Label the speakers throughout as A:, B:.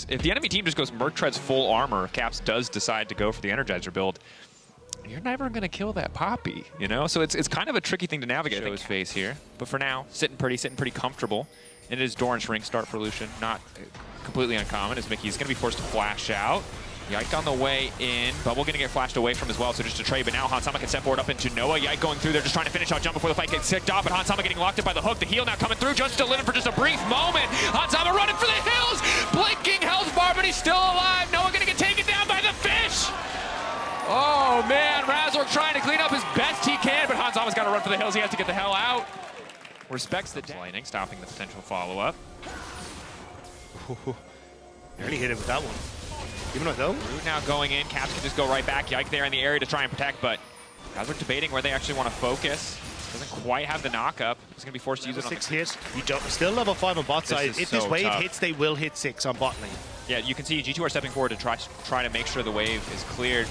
A: if the enemy team just goes Merc Treads full armor, if Caps does decide to go for the Energizer build, you're never going to kill that Poppy, you know? So it's kind of a tricky thing to navigate. Show his face here. But for now, sitting pretty comfortable. And it is Doran's ring start for Lucian. Not completely uncommon, as Mickey's going to be forced to flash out. Yike on the way in. Bubble going to get flashed away from as well, so just a trade. But now Hansama can step forward up into Noah. Yike going through there, just trying to finish out jump before the fight gets kicked off. But Hansama getting locked in by the hook. The heal now coming through. Just still living for just a brief moment. Hansama running for the hills. Blinking health bar, but he's still alive. Noah going to get taken down by the fish. Oh man, Razork trying to clean up as best he can, but Hansama's got to run for the hills. He has to get the hell out. Respects the lightning, stopping the potential follow-up.
B: Nearly hit him with that one. Even though
A: Root now going in, Caps can just go right back. Yike there in the area to try and protect, but guys are debating where they actually want to focus. Doesn't quite have the knock-up. He's going to be forced to use it on
B: 6 hit. You don't, still level 5 on bot side. If this wave hits, they will hit 6 on bot lane.
A: Yeah, you can see G2 are stepping forward to try to make sure the wave is cleared.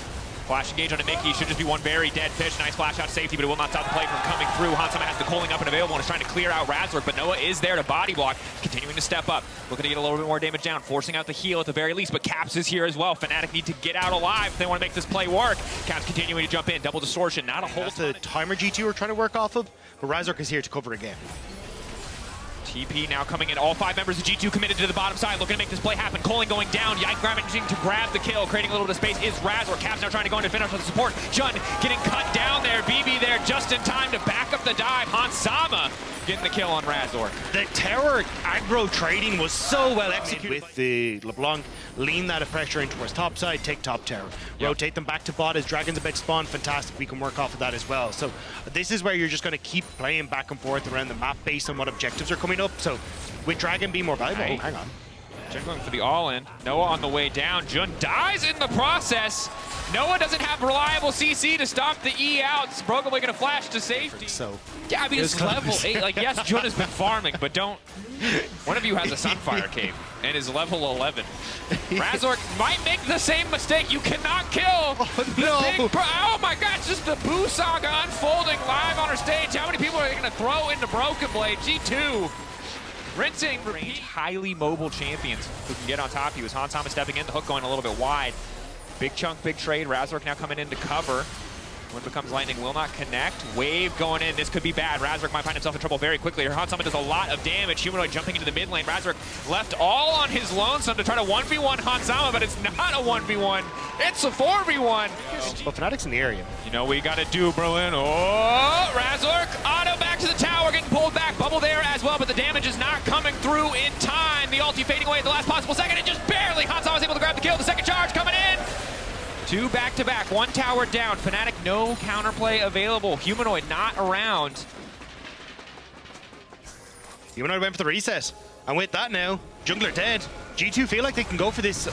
A: Flash engage on a Mickey, should just be one very dead fish. Nice flash out safety, but it will not stop the play from coming through. Hansama has the calling up and available and is trying to clear out Razork, but Noah is there to body block, continuing to step up. Looking to get a little bit more damage down, forcing out the heal at the very least, but Caps is here as well. Fnatic need to get out alive if they want to make this play work. Caps continuing to jump in, double distortion, not a whole.
B: That's the timer G2 are trying to work off of, but Razork is here to cover again.
A: TP now coming in, all 5 members of G2 committed to the bottom side, looking to make this play happen. Colin going down, Yike managing to grab the kill, creating a little bit of space is Razor. Caps now trying to go into finish with the support. Jun getting cut down there, BB there just in time to back up the dive. Hansama getting the kill on Razor.
B: The tower aggro trading was so well executed. With the LeBlanc, lean that pressure in towards top side, take top tower. Yep. Rotate them back to bot as Dragons about to spawn, fantastic. We can work off of that as well. So this is where you're just going to keep playing back and forth around the map based on what objectives are coming up. So with Dragon being more valuable, hang on.
A: Jun going for the all-in. Noah on the way down. Jun dies in the process. Noah doesn't have reliable CC to stop the E outs. Broken going to flash to safety.
B: So
A: yeah, I mean it's level 8. Like yes, Jun has been farming, but don't. One of you has a Sunfire cape and is level 11. Razork might make the same mistake. You cannot kill.
B: Oh no!
A: Oh my God! It's just the Boo saga unfolding live on our stage. How many people are they going to throw into Broken Blade? G2. Rinsing, repeat. Highly mobile champions who can get on top of you. As Hansama stepping in, the hook going a little bit wide. Big chunk, big trade. Razork now coming in to cover. When becomes lightning, will not connect. Wave going in. This could be bad. Razork might find himself in trouble very quickly. Hansama does a lot of damage. Humanoid jumping into the mid lane. Razork left all on his lonesome to try to 1v1 Hansama, but it's not a 1v1. It's a 4v1.
B: But Fnatic's in the area.
A: You know what you got to do, Berlin. Oh, Razork auto back to the tower, getting pulled back. Bubble there as well, but the damage is not coming through in time. The ulti fading away at the last possible second, and just barely. Hansama was able to grab the kill. The second charge coming in. 2 back-to-back, 1 tower down. Fnatic, no counterplay available. Humanoid not around.
B: Humanoid went for the reset. And with that now, jungler dead. G2 feel like they can go for this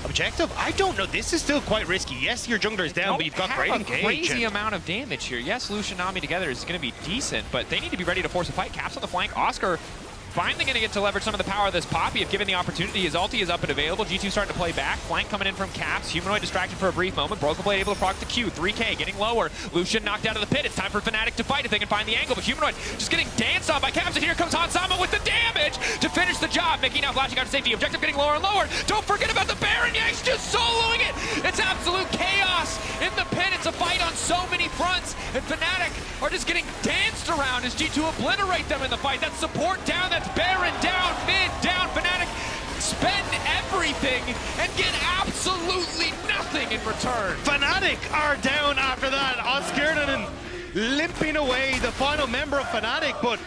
B: objective. I don't know. This is still quite risky. Yes, your jungler is down, but you've got great engage.
A: Crazy amount of damage here. Yes, Lucian Nami together is going to be decent, but they need to be ready to force a fight. Caps on the flank. Oscar finally going to get to leverage some of the power of this Poppy if given the opportunity. His ulti is up and available. G2 starting to play back. Flank coming in from Caps. Humanoid distracted for a brief moment. Broken Blade able to proc the Q. 3K getting lower. Lucian knocked out of the pit. It's time for Fnatic to fight if they can find the angle. But Humanoid just getting danced on by Caps. And here comes Hansama with the damage to finish the job. Mickey now flashing out to safety. Objective getting lower and lower. Don't forget about the Baron. Yanks just soloing it. It's absolute chaos in the pit. It's a fight on so many fronts. And Fnatic are just getting danced around as G2 obliterate them in the fight. That's support down. That's Baron down. Mid down. Fnatic spend everything and get absolutely nothing in return.
B: Fnatic are down after that. Oscar limping away, the final member of Fnatic, but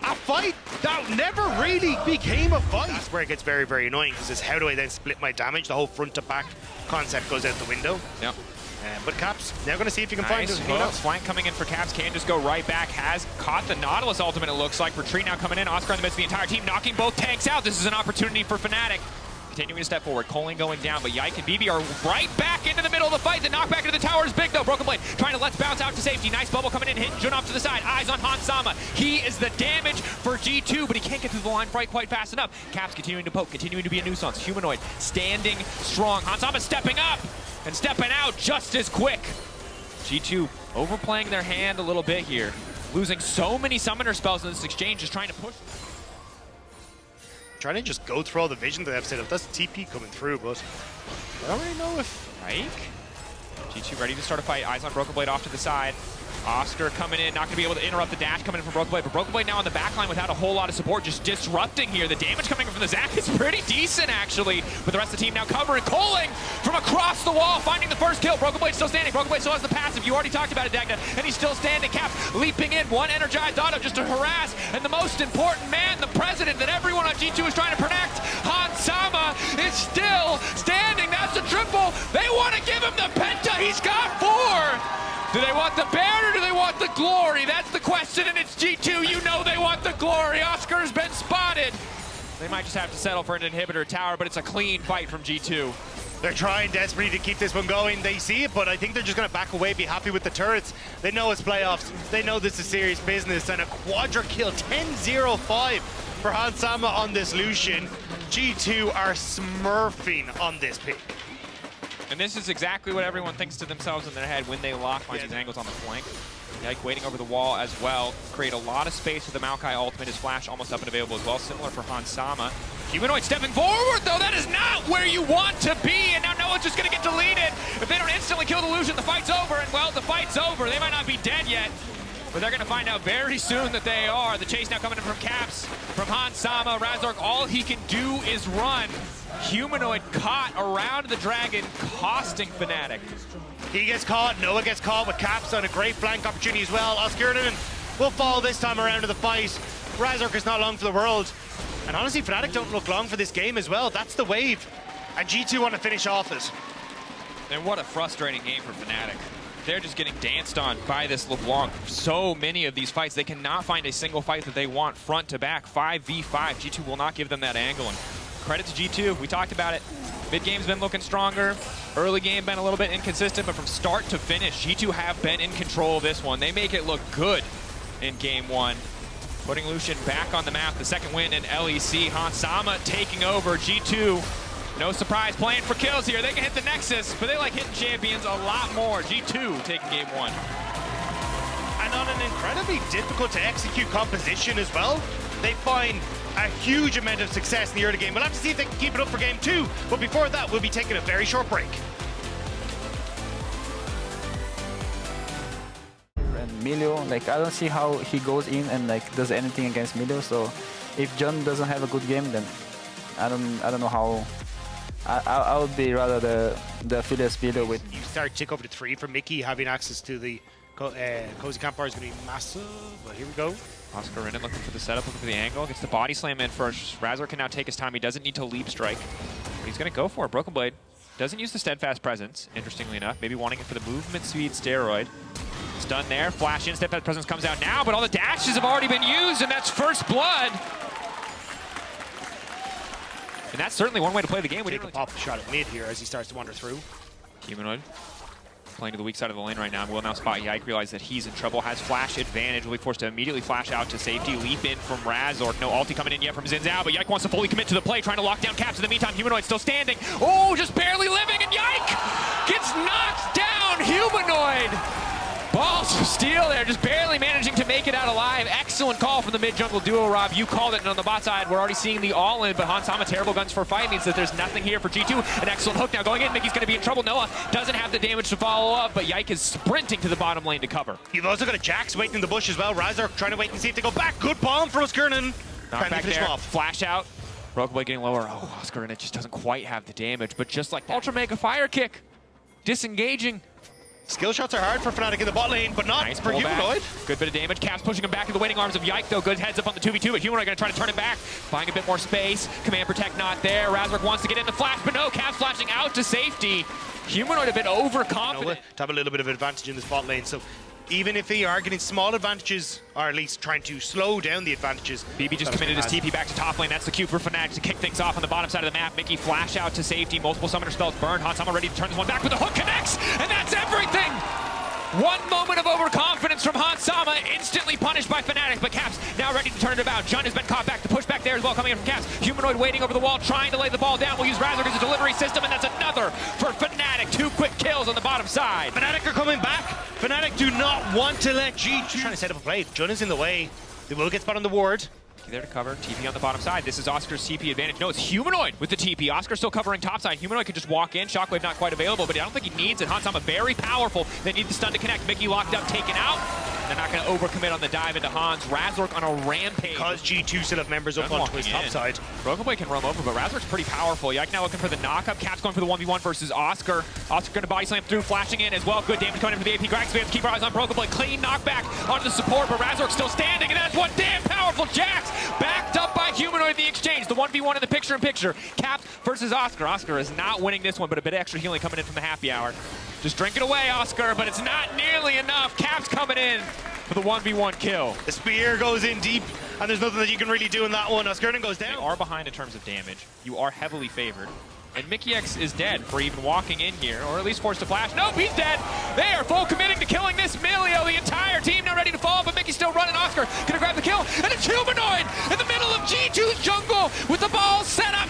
B: a fight that never really became a fight. That's where it gets very, very annoying, because it's how do I then split my damage? The whole front to back concept goes out the window.
A: Yep.
B: But Caps, now going to see if you can find
A: anyone else. Flank coming in for Caps, can just go right back, has caught the Nautilus ultimate, it looks like. Retreat now coming in, Oscar in the midst of the entire team, knocking both tanks out. This is an opportunity for Fnatic. Continuing to step forward, Colin going down, but Yike and BB are right back into the middle of the fight. The knockback into the tower is big though. Broken Blade trying to let's bounce out to safety. Nice bubble coming in, hitting Jun off to the side. Eyes on Hansama. He is the damage for G2, but he can't get through the line quite fast enough. Caps continuing to poke, continuing to be a nuisance. Humanoid standing strong. Hansama stepping up and stepping out just as quick. G2 overplaying their hand a little bit here. Losing so many summoner spells in this exchange, just trying to push.
B: trying to just go through all the vision that they've set up. That's TP coming through, but I don't really know if...
A: Ike? G2 ready to start a fight. Eyes on Broken Blade off to the side. Oscar coming in, not going to be able to interrupt the dash coming in from Broken Blade, but Broken Blade now on the backline without a whole lot of support, just disrupting here. The damage coming from the Zac is pretty decent, actually, with the rest of the team now covering. Coling from across the wall, finding the first kill. Broken Blade still standing. Broken Blade still has the passive. You already talked about it, Dagda, and he's still standing. Caps leaping in, one energized auto just to harass, and the most important man, the president that everyone on G2 is trying to protect, Hans Sama, is still standing. That's a triple. They want to give him the penta. He's got 4. Do they want the bear or do they want the glory? That's the question, and it's G2. You know they want the glory. Oscar's been spotted. They might just have to settle for an inhibitor tower, but it's a clean fight from G2.
B: They're trying desperately to keep this one going. They see it, but I think they're just going to back away, be happy with the turrets. They know it's playoffs. They know this is serious business, and a quadra kill, 10-0-5 for Hans Sama on this Lucian. G2 are smurfing on this pick.
A: And this is exactly what everyone thinks to themselves in their head when they lock these angles on the flank. Yike waiting over the wall as well. Create a lot of space with the Maokai ultimate. His flash almost up and available as well, similar for Hans Sama. Humanoid stepping forward, though. That is not where you want to be. And now Noah's just going to get deleted. If they don't instantly kill the Lucian, the fight's over. And, well, the fight's over. They might not be dead yet, but they're going to find out very soon that they are. The chase now coming in from Caps, from Hans Sama. Razork, all he can do is run. Humanoid caught around the dragon, costing Fnatic.
B: He gets caught, Noah gets caught with Caps on a great flank opportunity as well. Oscarinen will fall this time around to the fight. Razork is not long for the world. And honestly, Fnatic don't look long for this game as well. That's the wave. And G2 want to finish off it.
A: And what a frustrating game for Fnatic. They're just getting danced on by this LeBlanc. So many of these fights, they cannot find a single fight that they want front to back. 5v5, G2 will not give them that angle. And credit to G2, we talked about it. Mid-game's been looking stronger. Early game been a little bit inconsistent, but from start to finish, G2 have been in control of this one. They make it look good in game 1. Putting Lucian back on the map, the second win in LEC. Hans Sama taking over. G2, no surprise, playing for kills here. They can hit the Nexus, but they like hitting champions a lot more. G2 taking game 1.
B: And on an incredibly difficult to execute composition as well, they find a huge amount of success in the early game. We'll have to see if they can keep it up for game 2. But before that, we'll be taking a very short break.
C: And Milio, like, I don't see how he goes in and like does anything against Milio. So if John doesn't have a good game, then I don't know how. I would be rather the Phileas Milio with.
B: You start tick over to 3 for Mickey. Having access to the Cozy Campfire is going to be massive. But here we go.
A: Oscar in looking for the setup, looking for the angle. Gets the body slam in first. Razor can now take his time. He doesn't need to leap strike. But he's going to go for it. Broken Blade doesn't use the steadfast presence, interestingly enough. Maybe wanting it for the movement speed steroid. It's done there. Flash in. Steadfast presence comes out now, but all the dashes have already been used, and that's first blood. And that's certainly one way to play the game. We
B: Take a pop shot at mid here as he starts to wander through.
A: Humanoid playing to the weak side of the lane right now. Will now spot Yike, realize that he's in trouble, has flash advantage, will be forced to immediately flash out to safety, leap in from Razork. No ulti coming in yet from Zinzao, but Yike wants to fully commit to the play, trying to lock down Caps. In the meantime, Humanoid still standing. Oh, just barely living, and Yike gets knocked down. Humanoid, balls of steel there, just barely managing to make it out alive. Excellent call from the mid-jungle duo, Rob. You called it, and on the bot side, we're already seeing the all-in, but Hans Sama, terrible guns for fight, means that there's nothing here for G2. An excellent hook now going in. Mickey's going to be in trouble. Noah doesn't have the damage to follow up, but Yike is sprinting to the bottom lane to cover.
B: You've also got a Jax waiting in the bush as well. Razork trying to wait and see if they go back. Good bomb for Oscarinen.
A: Knock back there, flash out. Broken Blade getting lower. Oh, Oscarinen just doesn't quite have the damage, but just like Ultra Mega Fire Kick, disengaging.
B: Skill shots are hard for Fnatic in the bot lane, but not
A: nice
B: for Humanoid.
A: Good bit of damage. Caps pushing him back to the waiting arms of Yike, though. Good heads up on the 2v2, but Humanoid going to try to turn it back. Buying a bit more space. Command Protect not there. Razork wants to get in the flash, but no. Caps flashing out to safety. Humanoid a bit overconfident.
B: To have a little bit of advantage in this bot lane, so even if they are getting small advantages, or at least trying to slow down the advantages.
A: BB just committed his TP back to top lane. That's the cue for Fnatic to kick things off on the bottom side of the map. Mickey flash out to safety. Multiple summoner spells burn. Hans Sama ready to turn this one back, but the hook connects, and that's everything! One moment of overconfidence from Hans Sama, instantly punished by Fnatic, but Caps now ready to turn it about. Jun has been caught back. The push back there as well coming in from Caps. Humanoid waiting over the wall, trying to lay the ball down. We'll use Razork as a delivery system, and that's another for Fnatic. 2 quick kills on the bottom side.
B: Fnatic are coming back. Fnatic do not want to let G2 trying to set up a play. Jun is in the way. They will get spot on the ward.
A: Mickey there to cover. TP on the bottom side. This is Oscar's TP advantage. No, it's Humanoid with the TP. Oscar still covering top side. Humanoid could just walk in. Shockwave not quite available, but I don't think he needs it. Hansama very powerful. They need the stun to connect. Mickey locked up, taken out. They're not going to overcommit on the dive into Hans. Razork on a rampage.
B: Because G2 still have members up onto his top side.
A: Broken Blade can roam over, but Razork's pretty powerful. Yike now looking for the knock-up. Caps going for the 1v1 versus Oscar. Oscar going to body slam through, flashing in as well. Good damage coming in for the AP. Grax fans keep our eyes on Broken Blade. Clean knockback onto the support, but Razork's still standing, and that's one damn powerful Jax. Backed up by Humanoid in the exchange. The 1v1 in the picture-in-picture. Caps versus Oscar. Oscar is not winning this one, but a bit of extra healing coming in from the happy hour. Just drink it away, Oscar, but it's not nearly enough. Caps coming in for the 1v1 kill.
B: The spear goes in deep, and there's nothing that you can really do in that one. Skirting goes down.
A: You are behind in terms of damage. You are heavily favored. And Mickey X is dead for even walking in here, or at least forced to flash. Nope, he's dead. They are full committing to killing this Milio. The entire team now ready to fall, but Mickey's still running. Oscar gonna grab the kill, and it's Humanoid in the middle of G2's jungle with the ball set up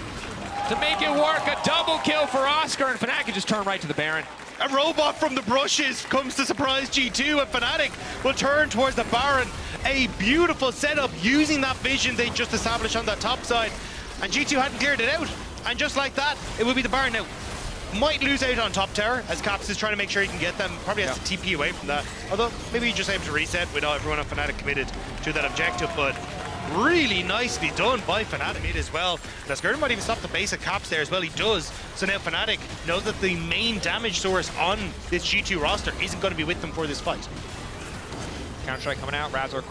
A: to make it work. A double kill for Oscar, and Fnatic can just turn right to the Baron.
B: A robot from the brushes comes to surprise G2, and Fnatic will turn towards the Baron. A beautiful setup using that vision they just established on that top side. And G2 hadn't cleared it out. And just like that, it will be the Baron now. Might lose out on top tower as Caps is trying to make sure he can get them. Probably has to TP away from that. Although maybe he's just able to reset without everyone on Fnatic committed to that objective. But really nicely done by Fnatic mid as well. Now Skirting might even stop the base of Caps there as well. He does. So now Fnatic knows that the main damage source on this G2 roster isn't going to be with them for this fight.
A: Counter-strike coming out. Razork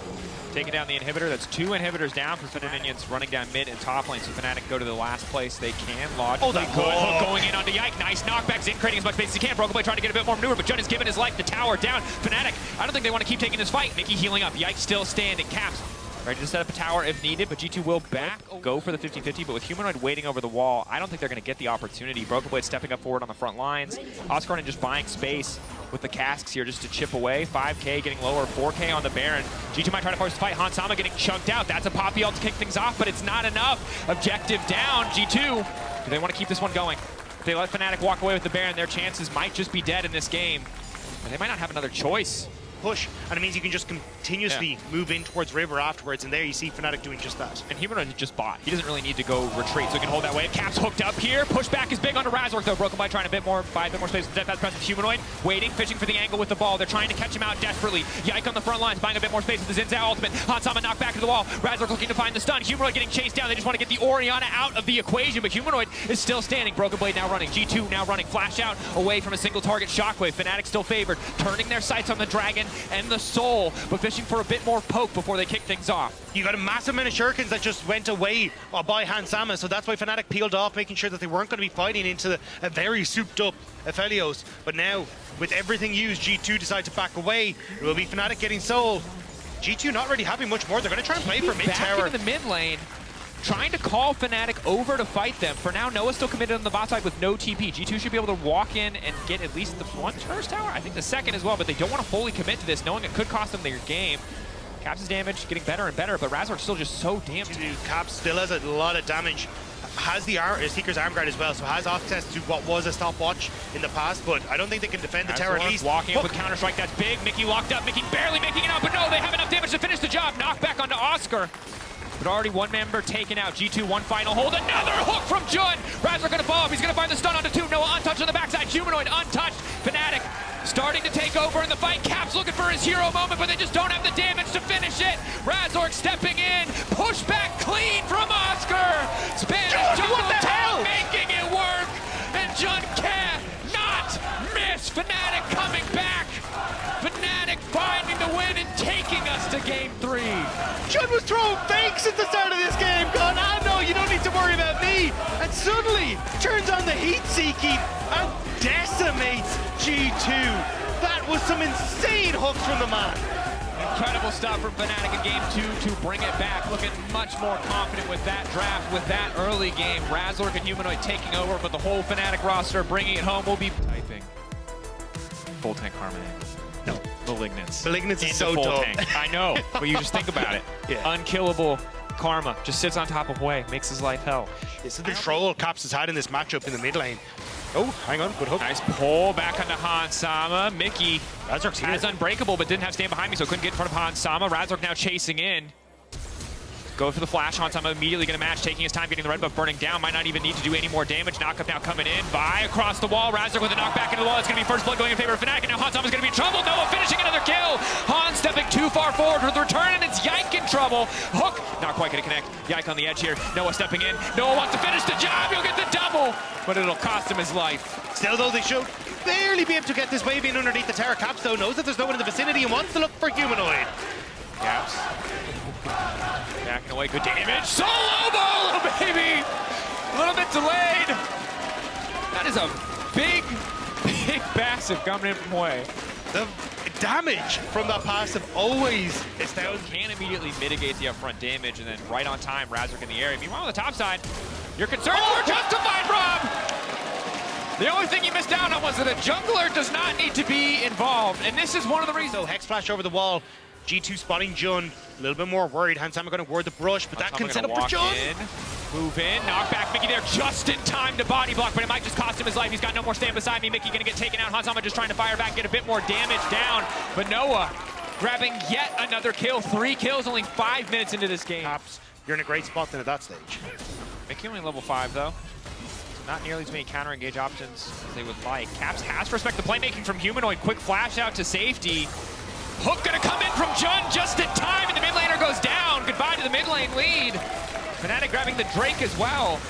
A: taking down the inhibitor. That's 2 inhibitors down for Fnatic minions running down mid and top lane. So Fnatic go to the last place they can. Logically good. Hook going in onto Yike. Nice knockback. Zin creating as much space as he can. Broken Blade trying to get a bit more maneuver, but Jun is giving his life. The tower down. Fnatic, I don't think they want to keep taking this fight. Mickey healing up. Yike still standing. Caps ready to set up a tower if needed, but G2 will go for the 50-50, but with Humanoid waiting over the wall, I don't think they're going to get the opportunity. Broken Blade stepping up forward on the front lines. Oscar just buying space with the casks here just to chip away. 5K getting lower, 4K on the Baron. G2 might try to force the fight. Hansama getting chunked out. That's a Poppy ult to kick things off, but it's not enough. Objective down. G2, do they want to keep this one going? If they let Fnatic walk away with the Baron, their chances might just be dead in this game. But they might not have another choice.
B: Push, and it means you can just continuously move in towards River afterwards, and there you see Fnatic doing just that.
A: And Humanoid just bought. He doesn't really need to go retreat, so he can hold that wave. Caps hooked up here. Pushback is big onto Razork, though. Broken by trying buy a bit more space with the Death presence. Humanoid waiting, fishing for the angle with the ball. They're trying to catch him out desperately. Yike on the front lines, buying a bit more space with the Xin Zhao ultimate. Hansama knocked back to the wall. Razork looking to find the stun. Humanoid getting chased down. They just want to get the Orianna out of the equation, but Humanoid is still standing. Broken Blade now running. G2 now running. Flash out away from a single target Shockwave. Fnatic still favored, turning their sights on the Dragon and the Soul, but fishing for a bit more poke before they kick things off.
B: You got a massive amount of shurikens that just went away by Hansama, so that's why Fnatic peeled off, making sure that they weren't going to be fighting into a very souped up Aphelios. But now, with everything used, G2 decide to back away. It will be Fnatic getting Soul. G2 not really having much more. They're going to try and play for mid-tower.
A: Back into the mid lane, trying to call Fnatic over to fight them. For now, Noah's still committed on the bot side with no TP. G2 should be able to walk in and get at least the first tower. I think the second as well, but they don't want to fully commit to this, knowing it could cost them their game. Caps' damage getting better and better, but Razork's still just so damn
B: Caps still has a lot of damage. Has the Seeker's arm guard as well, so has access to what was a stopwatch in the past, but I don't think they can defend the tower at least.
A: Walking with Counter-Strike, that's big. Mickey locked up. Mickey barely making it out, but no, they have enough damage to finish the job. Knockback onto Oscar. But already one member taken out. G2, one final hold. Another hook from Jun. Razork gonna fall off. He's gonna find the stun onto 2. Noah untouched on the backside. Humanoid untouched. Fnatic starting to take over in the fight. Caps looking for his hero moment, but they just don't have the damage to finish it. Razork stepping in. Pushback clean from Oscar. Spanish jungle town making it work. And Jun cannot miss. Fnatic coming back. Fnatic finding the win and taking us to game 3.
B: Jun was throwing fakes at the start of this game, going, "Ah, no, you don't need to worry about me." And suddenly turns on the heat seeking and decimates G2. That was some insane hooks from the man.
A: Incredible stuff from Fnatic in game 2 to bring it back. Looking much more confident with that draft, with that early game. Razork and Humanoid taking over, but the whole Fnatic roster bringing it home. Will be typing full tank Karma.
B: No.
A: Malignance.
B: Malignance is so dumb.
A: I know, but you just think about it.
B: Yeah.
A: Unkillable Karma just sits on top of Wei, makes his life hell.
B: This is the control Caps has had in this matchup in the mid lane. Oh, hang on, good hook.
A: Nice pull back onto Hansama. Mickey
B: Razork's
A: has Unbreakable, but didn't have stand behind me, so couldn't get in front of Hansama. Razork now chasing in. Go for the flash. Hansama immediately going to match, taking his time, getting the red buff burning down. Might not even need to do any more damage. Knockup now coming in. Vi across the wall. Razor with a knockback into the wall. It's going to be first blood going in favor of Fnatic. And now Hansama's going to be in trouble. Noah finishing another kill. Han stepping too far forward with the return, and it's Yike in trouble. Hook not quite going to connect. Yike on the edge here. Noah stepping in. Noah wants to finish the job. He'll get the double, but it'll cost him his life.
B: Still, though, they should barely be able to get this wave in underneath the tower. Caps, though, knows that there's no one in the vicinity and wants to look for Humanoid.
A: Caps. Backing away, good damage. Solo ball, baby! A little bit delayed. That is a big passive coming in from Way.
B: The damage from that passive always is down.
A: Can immediately mitigate the upfront damage, and then right on time, Razork in the area. Meanwhile, on the top side, your concerns were justified, Rob! The only thing you missed out on was that a jungler does not need to be involved, and this is one of the reasons.
B: So Hex Flash over the wall. G2 spotting Jun. A little bit more worried. Hansama going to ward the brush, but that can set up for Jun.
A: Move in, knock back Mickey there just in time to body block, but it might just cost him his life. He's got no more stand beside me. Mickey going to get taken out. Hansama just trying to fire back, get a bit more damage down. But Noah grabbing yet another kill. 3 kills, only 5 minutes into this game.
B: Caps, you're in a great spot then at that stage.
A: Mickey only level 5 though. So not nearly as many counter engage options as they would like. Caps has to respect the playmaking from Humanoid. Quick flash out to safety. Hook gonna come in from Jun just in time, and the mid laner goes down. Goodbye to the mid lane lead. Fnatic grabbing the Drake as well.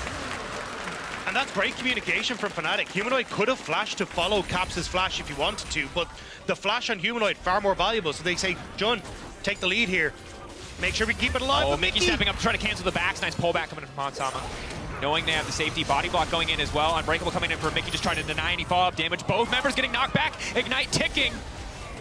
B: And that's great communication from Fnatic. Humanoid could have flashed to follow Caps' flash if he wanted to, but the flash on Humanoid far more valuable. So they say, Jun, take the lead here. Make sure we keep it alive.
A: Oh, Mickey stepping up, trying to cancel the backs. Nice pullback coming in from Hansama. Knowing they have the safety body block going in as well. Unbreakable coming in for Mickey, just trying to deny any follow-up damage. Both members getting knocked back. Ignite ticking.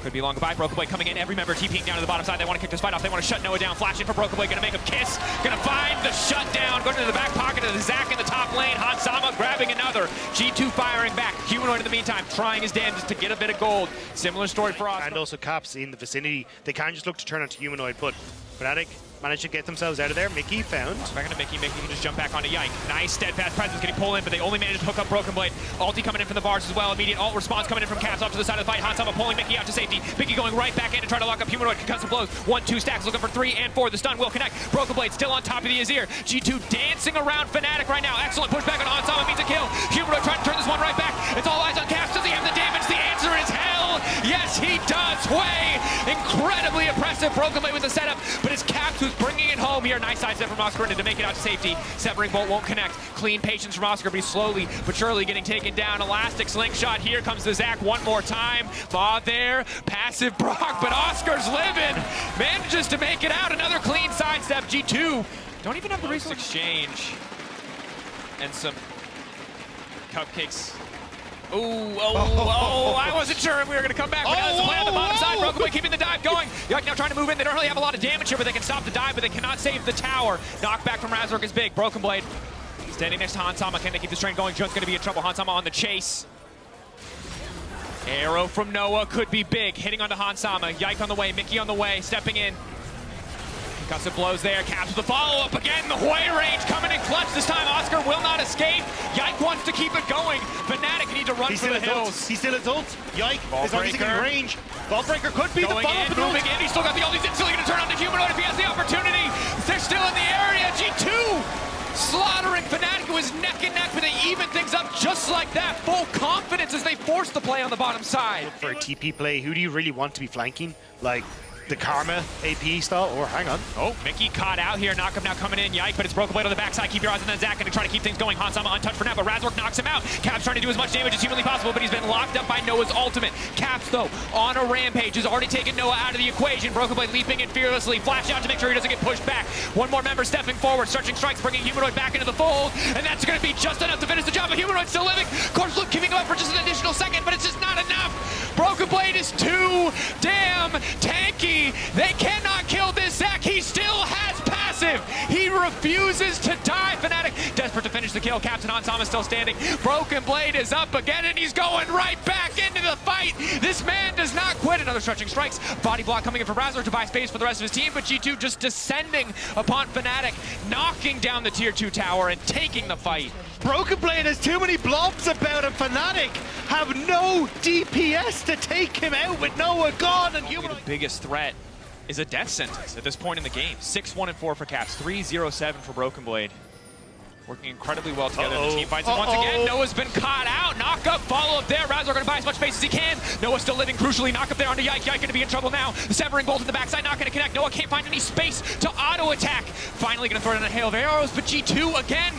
A: Could be long goodbye. Broken Blade coming in. Every member TPing down to the bottom side. They want to kick this fight off. They want to shut Noah down. Flash in for Broken Blade. Going to make him kiss. Going to find the shutdown. Going to the back pocket of the Zac in the top lane. Hansama grabbing another. G2 firing back. Humanoid in the meantime trying his damnedest to get a bit of gold. Similar story for Oscar.
B: And also Caps in the vicinity. They can't just look to turn onto Humanoid, but Fnatic managed to get themselves out of there. Mickey found.
A: Back into Mickey. Mickey can just jump back onto Yike. Nice steadfast presence getting pulled in, but they only managed to hook up Broken Blade. Ulti coming in from the bars as well. Immediate ult response coming in from Caps off to the side of the fight. Hansama pulling Mickey out to safety. Mickey going right back in to try to lock up Humanoid. Concussive blows. 1-2 stacks looking for 3 and 4. The stun will connect. Broken Blade still on top of the Azir. G2 dancing around Fnatic right now. Excellent pushback on Hansama means a kill. Humanoid trying to turn this one right back. It's all eyes on Caps. Does he have the damage? The answer is hell. Yes, he does. Way incredibly impressive. Broken Blade with the setup, but it's Caps who's bringing it home here. Nice sidestep from Oscar to make it out to safety. Severing Bolt won't connect. Clean patience from Oscar, but he's slowly but surely getting taken down. Elastic slingshot. Here comes the Zac one more time. Maw there. Passive Brock, but Oscar's living. Manages to make it out. Another clean sidestep. G2 don't even have the resource exchange. And some cupcakes. Oh, I wasn't sure if we were going to come back. But now it's the play on the bottom side. Broken Blade keeping the dive going. Yike now trying to move in. They don't really have a lot of damage here, but they can stop the dive, but they cannot save the tower. Knockback from Razork is big. Broken Blade standing next to Hansama. Can they keep this train going? Jun's going to be in trouble. Hansama on the chase. Arrow from Noah could be big. Hitting onto Hansama. Yike on the way. Mickey on the way. Stepping in. Concussive blows there. Caps with the follow-up again. The Hoi range coming in clutch this time. Oscar will not escape. Yike wants to keep it going. Fnatic need to run for the hills.
B: He still has ult. Yike is obviously in range. Ballbreaker could be
A: going
B: the follow-up.
A: Moving in. He's still got the ult. He's instantly going to turn on the Humanoid if he has the opportunity. They're still in the area. G2 slaughtering Fnatic, who is neck and neck, but they even things up just like that. Full confidence as they force the play on the bottom side.
B: For a TP play, who do you really want to be flanking? Like the Karma AP style, or hang on.
A: Oh, Mickey caught out here. Knockup now coming in. Yike, but it's Broken Blade on the backside. Keep your eyes on that Zac and try to keep things going. Hansama untouched for now, but Razork knocks him out. Caps trying to do as much damage as humanly possible, but he's been locked up by Noah's ultimate. Caps, though, on a rampage, has already taken Noah out of the equation. Broken Blade leaping in fearlessly. Flash out to make sure he doesn't get pushed back. One more member stepping forward. Searching strikes, bringing Humanoid back into the fold, and that's going to be just enough to finish the job. But Humanoid still living. Of course, Luke giving him up for just an additional second, but it's just not enough. Broken Blade is too damn tanky. They cannot kill this Zac. He still has passive. He refuses to die. Fnatic desperate to finish the kill. Captain Hansama still standing. Broken Blade is up again, and he's going right back into the fight. This man does not quit. Another stretching strikes. Body block coming in for Razor to buy space for the rest of his team, but G2 just descending upon Fnatic, knocking down the tier 2 tower and taking the fight.
B: Broken Blade has too many blobs about him. Fnatic have no DPS to take him out with Noah gone, and
A: The biggest threat is a death sentence at this point in the game. 6-1-4 for Caps, 3-0-7 for Broken Blade. Working incredibly well together. The team fights it once again. Noah's been caught out. Knock up, follow up there. Razor going to buy as much space as he can. Noah still living crucially. Knock up there onto Yike. Yike going to be in trouble now. The severing bolt in the backside, not going to connect. Noah can't find any space to auto attack. Finally going to throw in a hail of arrows, but G2 again,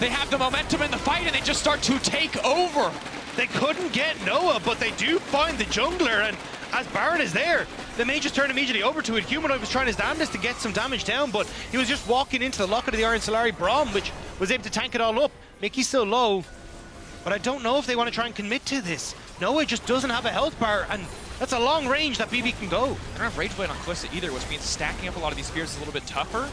A: they have the momentum in the fight and they just start to take over.
B: They couldn't get Noah, but they do find the jungler, and as Baron is there, they may just turn immediately over to it. Humanoid was trying his damnedest to get some damage down, but he was just walking into the locket of the Iron Solari Braum, which was able to tank it all up. Mickey's still low, but I don't know if they want to try and commit to this. Noah just doesn't have a health bar, and that's a long range that BB can go.
A: I don't have Rage Blade on Kalista either, which means stacking up a lot of these spears is a little bit tougher.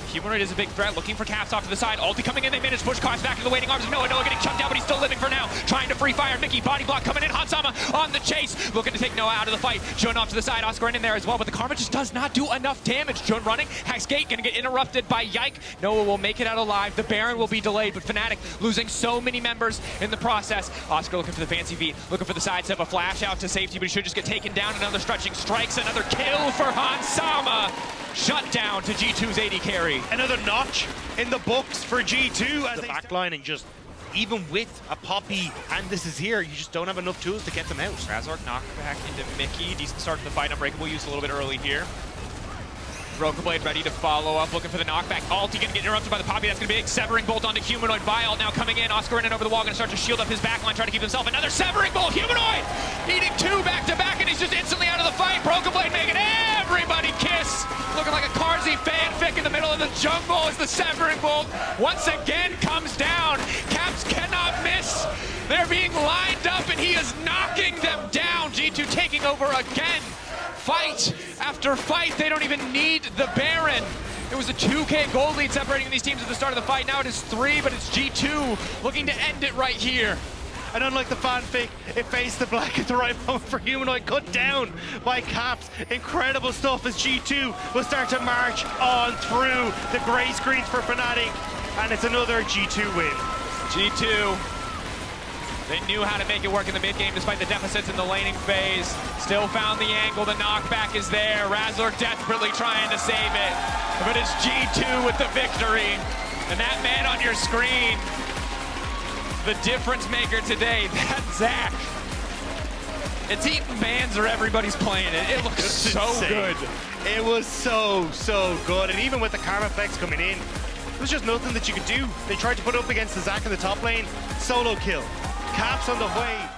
A: Humanoid is a big threat, looking for Caps off to the side. Ulti coming in, they manage to push Cox back to the waiting arms of Noah. Noah getting chunked down, but he's still living for now. Trying to free fire. Mickey, body block coming in. Hansama on the chase, looking to take Noah out of the fight. Jun off to the side, Oscar in there as well, but the Karma just does not do enough damage. Jun running, Hex Gate gonna get interrupted by Yike. Noah will make it out alive. The Baron will be delayed, but Fnatic losing so many members in the process. Oscar looking for the fancy beat, looking for the sidestep, a flash out to safety, but he should just get taken down. Another stretching strikes, another kill for Hansama. Shut down to G2's AD carry.
B: Another notch in the books for G2 as the backline, and just even with a Poppy and this is here, you just don't have enough tools to get them out.
A: Razork knocked back into Mickey. Decent start to the fight. Unbreakable used a little bit early here. Broken Blade ready to follow up, looking for the knockback. Ulti gonna get interrupted by the Poppy. That's gonna be a big severing bolt onto Humanoid. Vile now coming in. Oscar in and over the wall, gonna start to shield up his backline, trying to keep himself. Another severing bolt. Humanoid eating two back to back, and he's just instantly out of the fight. Broken Blade making everybody kiss. Looking like a Carzy fanfic in the middle of the jungle as the severing bolt once again comes down. Caps cannot miss. They're being lined up, and he is knocking them down. G2 taking over again. Fight after fight, they don't even need the Baron. It was a 2K gold lead separating these teams at the start of the fight. Now it is 3, but it's G2 looking to end it right here.
B: And unlike the fanfic, it faced the black at the right moment for Humanoid, cut down by Caps. Incredible stuff as G2 will start to march on through the grey screens for Fnatic, and it's another G2 win.
A: G2, they knew how to make it work in the mid game despite the deficits in the laning phase. Still found the angle, the knockback is there. Razor desperately trying to save it, but it's G2 with the victory. And that man on your screen, the difference maker today, that Zach. It's eating bands or everybody's playing it. It looks so good.
B: It was so good. And even with the Karma effects coming in, there was just nothing that you could do. They tried to put up against the Zach in the top lane. Solo kill. Caps on the way.